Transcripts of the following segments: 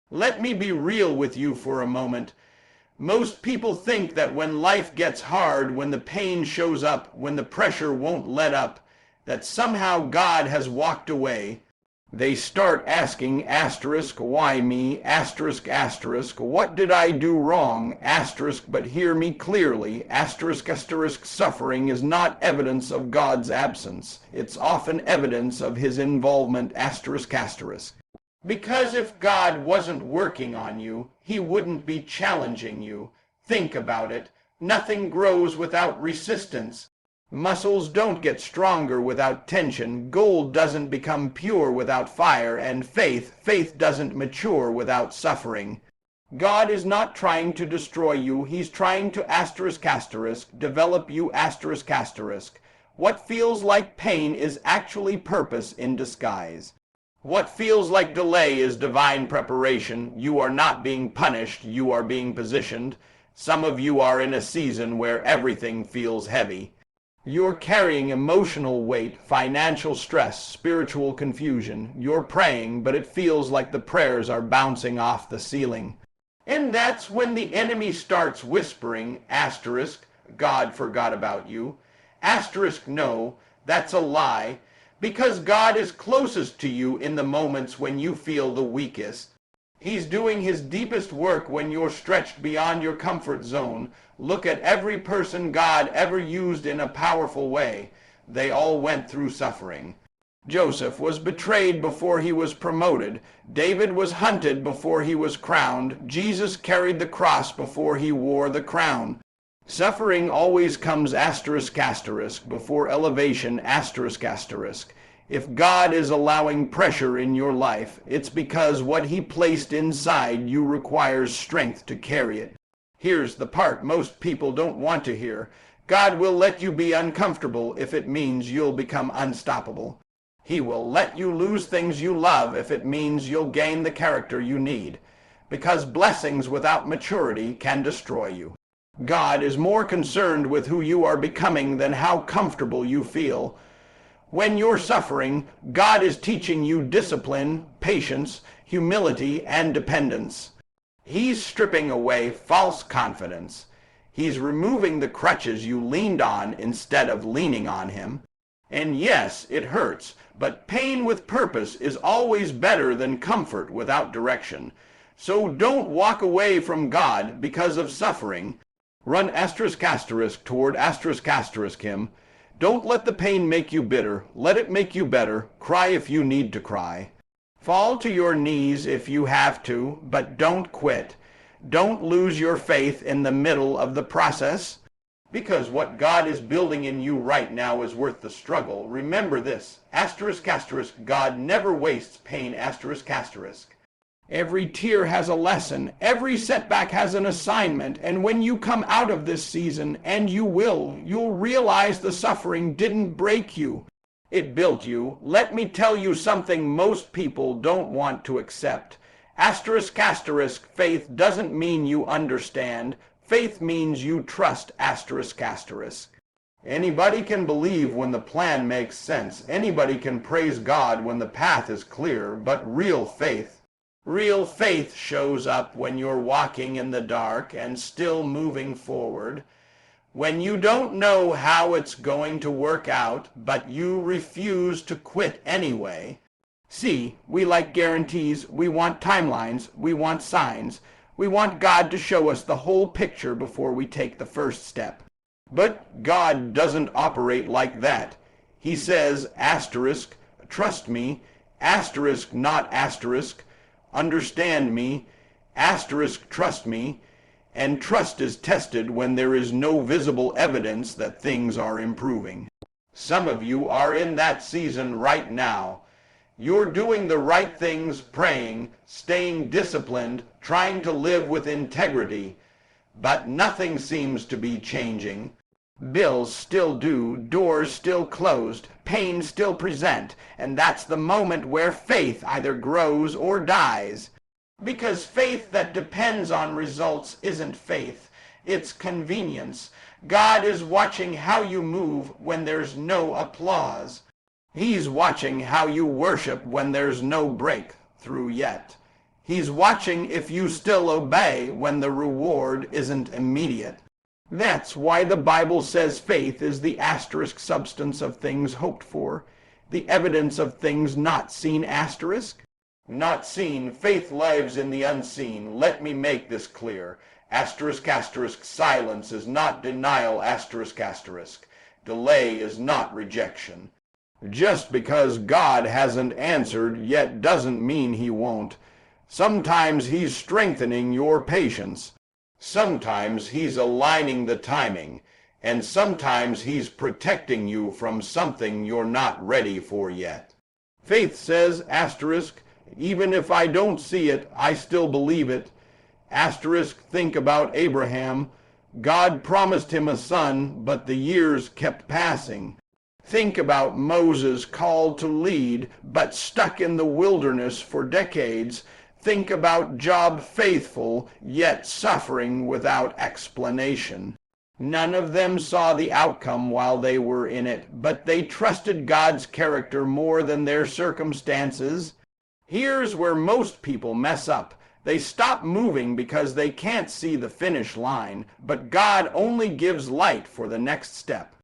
Let me be real with you for a moment. Most people think that when life gets hard, when the pain shows up, when the pressure won't let up, that somehow God has walked away. They start asking asterisk, why me, asterisk, asterisk, what did I do wrong, asterisk, but hear me clearly, asterisk, asterisk, suffering is not evidence of God's absence. It's often evidence of his involvement, asterisk, asterisk. Because if God wasn't working on you, he wouldn't be challenging you. Think about it. Nothing grows without resistance. Muscles don't get stronger without tension. Gold doesn't become pure without fire. And faith doesn't mature without suffering. God is not trying to destroy you. He's trying to asterisk, asterisk, develop you, asterisk, asterisk. What feels like pain is actually purpose in disguise. What feels like delay is divine preparation. You are not being punished, you are being positioned. Some of you are in a season where everything feels heavy. You're carrying emotional weight, financial stress, spiritual confusion. You're praying, but it feels like the prayers are bouncing off the ceiling. And that's when the enemy starts whispering, asterisk, God forgot about you. Asterisk, no, that's a lie. Because God is closest to you in the moments when you feel the weakest. He's doing his deepest work when you're stretched beyond your comfort zone. Look at every person God ever used in a powerful way. They all went through suffering. Joseph was betrayed before he was promoted. David was hunted before he was crowned. Jesus carried the cross before he wore the crown. Suffering always comes asterisk, asterisk, before elevation, asterisk, asterisk. If God is allowing pressure in your life, it's because what he placed inside you requires strength to carry it. Here's the part most people don't want to hear. God will let you be uncomfortable if it means you'll become unstoppable. He will let you lose things you love if it means you'll gain the character you need. Because blessings without maturity can destroy you. God is more concerned with who you are becoming than how comfortable you feel. When you're suffering, God is teaching you discipline, patience, humility, and dependence. He's stripping away false confidence. He's removing the crutches you leaned on instead of leaning on him. And yes, it hurts, but pain with purpose is always better than comfort without direction. So don't walk away from God because of suffering. Run asterisk, asterisk toward asterisk, asterisk him. Don't let the pain make you bitter. Let it make you better. Cry if you need to cry. Fall to your knees if you have to, but don't quit. Don't lose your faith in the middle of the process. Because what God is building in you right now is worth the struggle. Remember this, asterisk, asterisk, God never wastes pain, asterisk, asterisk. Every tear has a lesson. Every setback has an assignment. And when you come out of this season, and you will, you'll realize the suffering didn't break you. It built you. Let me tell you something most people don't want to accept. Asterisk, asterisk, faith doesn't mean you understand. Faith means you trust, asterisk, asterisk. Anybody can believe when the plan makes sense. Anybody can praise God when the path is clear. But real faith shows up when you're walking in the dark and still moving forward. When you don't know how it's going to work out, but you refuse to quit anyway. See, we like guarantees, we want timelines, we want signs. We want God to show us the whole picture before we take the first step. But God doesn't operate like that. He says, asterisk, trust me, asterisk, not asterisk, understand me, asterisk, trust me, and trust is tested when there is no visible evidence that things are improving. Some of you are in that season right now. You're doing the right things, praying, staying disciplined, trying to live with integrity, but nothing seems to be changing. Bills still due, doors still closed, pain still present, and that's the moment where faith either grows or dies. Because faith that depends on results isn't faith, it's convenience. God is watching how you move when there's no applause. He's watching how you worship when there's no breakthrough yet. He's watching if you still obey when the reward isn't immediate. That's why the Bible says faith is the asterisk substance of things hoped for, the evidence of things not seen asterisk. Not seen, faith lives in the unseen. Let me make this clear. Asterisk asterisk, silence is not denial asterisk asterisk. Delay is not rejection. Just because God hasn't answered yet doesn't mean he won't. Sometimes he's strengthening your patience. Sometimes he's aligning the timing. And sometimes he's protecting you from something you're not ready for yet. Faith says, asterisk, even if I don't see it, I still believe it. Asterisk, think about Abraham. God promised him a son, but the years kept passing. Think about Moses, called to lead, but stuck in the wilderness for decades. Think about Job, faithful, yet suffering without explanation. None of them saw the outcome while they were in it, but they trusted God's character more than their circumstances. Here's where most people mess up. They stop moving because they can't see the finish line, but God only gives light for the next step.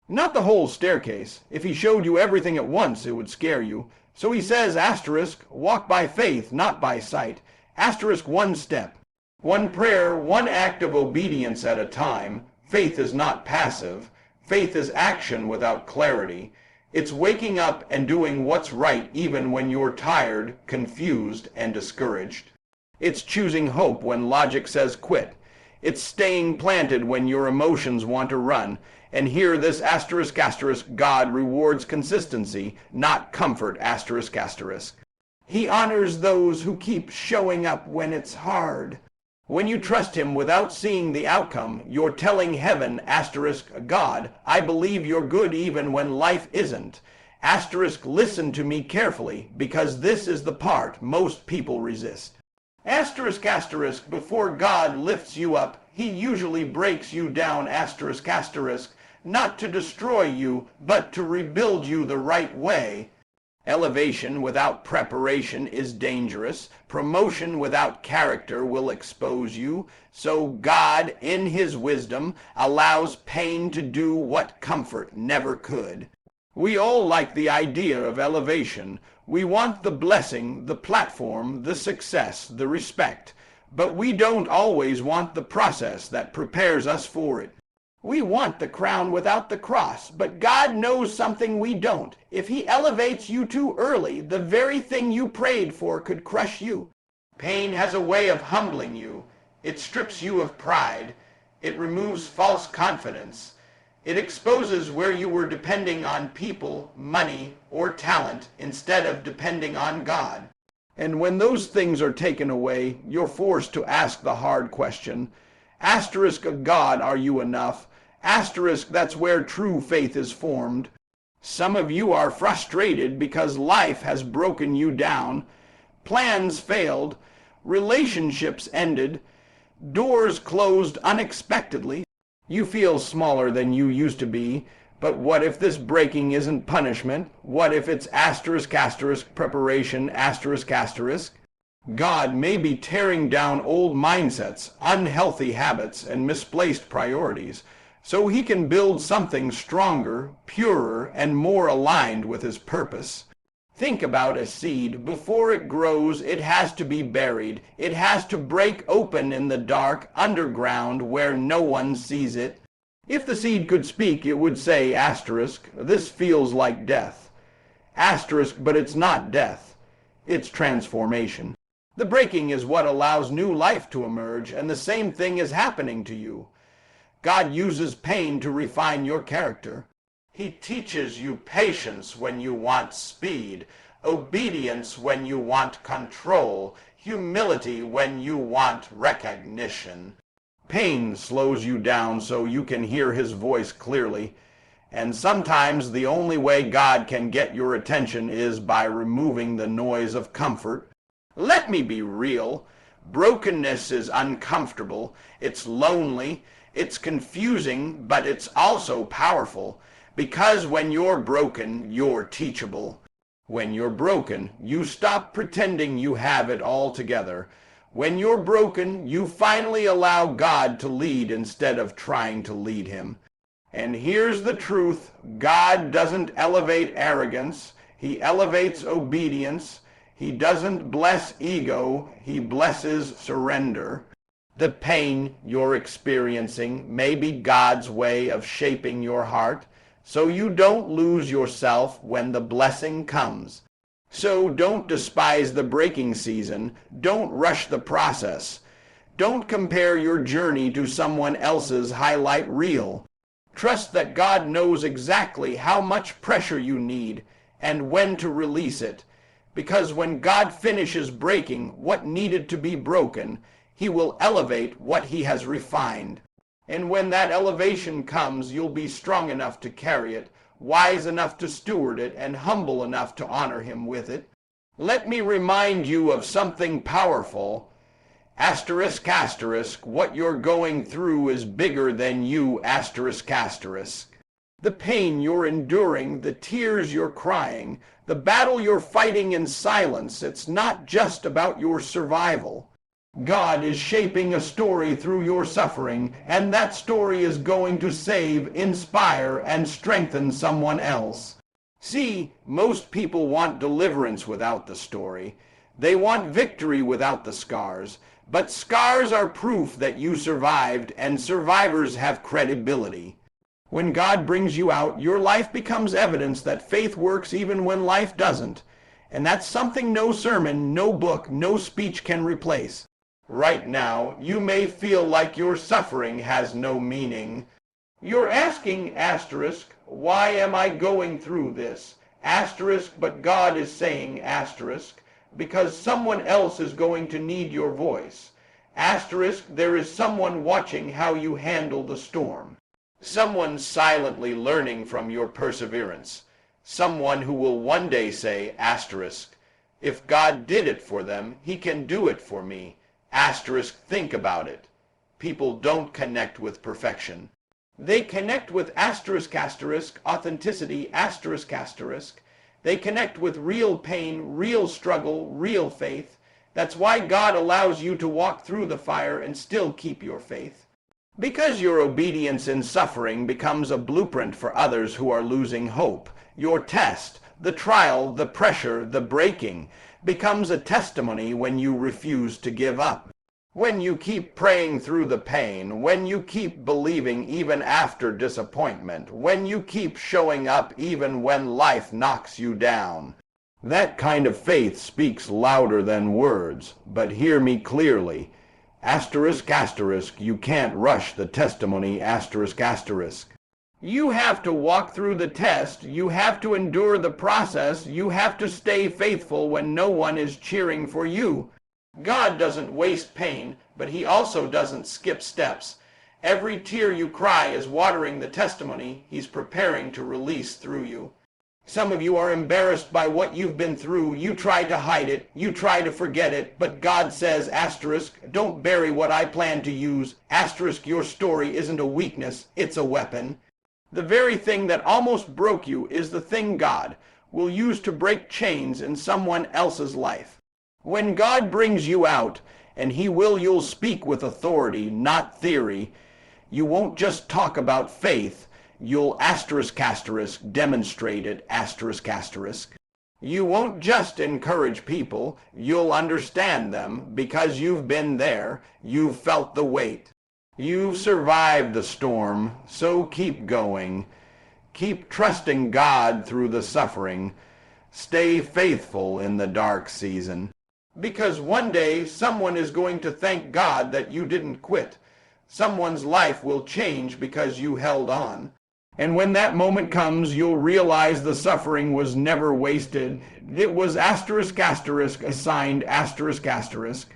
Not the whole staircase. If he showed you everything at once, it would scare you. So he says, asterisk, walk by faith, not by sight. Asterisk, one step. One prayer, one act of obedience at a time. Faith is not passive. Faith is action without clarity. It's waking up and doing what's right even when you're tired, confused, and discouraged. It's choosing hope when logic says quit. It's staying planted when your emotions want to run. And here this asterisk asterisk, God rewards consistency, not comfort asterisk asterisk. He honors those who keep showing up when it's hard. When you trust him without seeing the outcome, you're telling heaven, asterisk, God, I believe you're good even when life isn't. Asterisk, listen to me carefully, because this is the part most people resist. Asterisk asterisk, before God lifts you up, he usually breaks you down asterisk asterisk, not to destroy you, but to rebuild you the right way. Elevation without preparation is dangerous. Promotion without character will expose you. So God, in his wisdom, allows pain to do what comfort never could. We all like the idea of elevation. We want the blessing, the platform, the success, the respect. But we don't always want the process that prepares us for it. We want the crown without the cross, but God knows something we don't. If he elevates you too early, the very thing you prayed for could crush you. Pain has a way of humbling you. It strips you of pride. It removes false confidence. It exposes where you were depending on people, money, or talent instead of depending on God. And when those things are taken away, you're forced to ask the hard question. Asterisk, God, are you enough? Asterisk, that's where true faith is formed. Some of you are frustrated because life has broken you down. Plans failed. Relationships ended. Doors closed unexpectedly. You feel smaller than you used to be. But what if this breaking isn't punishment? What if it's asterisk asterisk preparation asterisk asterisk? God may be tearing down old mindsets, unhealthy habits, and misplaced priorities, so he can build something stronger, purer, and more aligned with his purpose. Think about a seed. Before it grows, it has to be buried. It has to break open in the dark, underground, where no one sees it. If the seed could speak, it would say, asterisk, this feels like death. Asterisk, but it's not death. It's transformation. The breaking is what allows new life to emerge, and the same thing is happening to you. God uses pain to refine your character. He teaches you patience when you want speed, obedience when you want control, humility when you want recognition. Pain slows you down so you can hear his voice clearly. And sometimes the only way God can get your attention is by removing the noise of comfort. Let me be real. Brokenness is uncomfortable. It's lonely. It's confusing, but it's also powerful. Because when you're broken, you're teachable. When you're broken, you stop pretending you have it all together. When you're broken, you finally allow God to lead instead of trying to lead him. And here's the truth: God doesn't elevate arrogance, he elevates obedience. He doesn't bless ego, he blesses surrender. The pain you're experiencing may be God's way of shaping your heart, so you don't lose yourself when the blessing comes. So don't despise the breaking season. Don't rush the process. Don't compare your journey to someone else's highlight reel. Trust that God knows exactly how much pressure you need and when to release it. Because when God finishes breaking what needed to be broken, he will elevate what he has refined. And when that elevation comes, you'll be strong enough to carry it, wise enough to steward it, and humble enough to honor him with it. Let me remind you of something powerful. Asterisk, asterisk, what you're going through is bigger than you, asterisk, asterisk. The pain you're enduring, the tears you're crying, the battle you're fighting in silence, it's not just about your survival. God is shaping a story through your suffering, and that story is going to save, inspire, and strengthen someone else. See, most people want deliverance without the story. They want victory without the scars. But scars are proof that you survived, and survivors have credibility. When God brings you out, your life becomes evidence that faith works even when life doesn't. And that's something no sermon, no book, no speech can replace. Right now, you may feel like your suffering has no meaning. You're asking, asterisk, why am I going through this? Asterisk, but God is saying, asterisk, because someone else is going to need your voice. Asterisk, there is someone watching how you handle the storm. Someone silently learning from your perseverance. Someone who will one day say, asterisk, if God did it for them, he can do it for me. Asterisk, think about it. People don't connect with perfection. They connect with asterisk, asterisk, authenticity, asterisk, asterisk. They connect with real pain, real struggle, real faith. That's why God allows you to walk through the fire and still keep your faith. Because your obedience in suffering becomes a blueprint for others who are losing hope. Your test, the trial, the pressure, the breaking, becomes a testimony when you refuse to give up. When you keep praying through the pain, when you keep believing even after disappointment, when you keep showing up even when life knocks you down. That kind of faith speaks louder than words, but hear me clearly. Asterisk, asterisk, you can't rush the testimony, asterisk, asterisk. You have to walk through the test, you have to endure the process, you have to stay faithful when no one is cheering for you. God doesn't waste pain, but he also doesn't skip steps. Every tear you cry is watering the testimony he's preparing to release through you. Some of you are embarrassed by what you've been through. You try to hide it. You try to forget it. But God says, asterisk, don't bury what I plan to use. Asterisk, your story isn't a weakness. It's a weapon. The very thing that almost broke you is the thing God will use to break chains in someone else's life. When God brings you out, and you'll speak with authority, not theory. You won't just talk about faith. You'll asterisk, asterisk, demonstrate it, asterisk, asterisk. You won't just encourage people, you'll understand them because you've been there, you've felt the weight. You've survived the storm, so keep going. Keep trusting God through the suffering. Stay faithful in the dark season. Because one day someone is going to thank God that you didn't quit. Someone's life will change because you held on. And when that moment comes, you'll realize the suffering was never wasted. It was asterisk, asterisk, assigned asterisk, asterisk.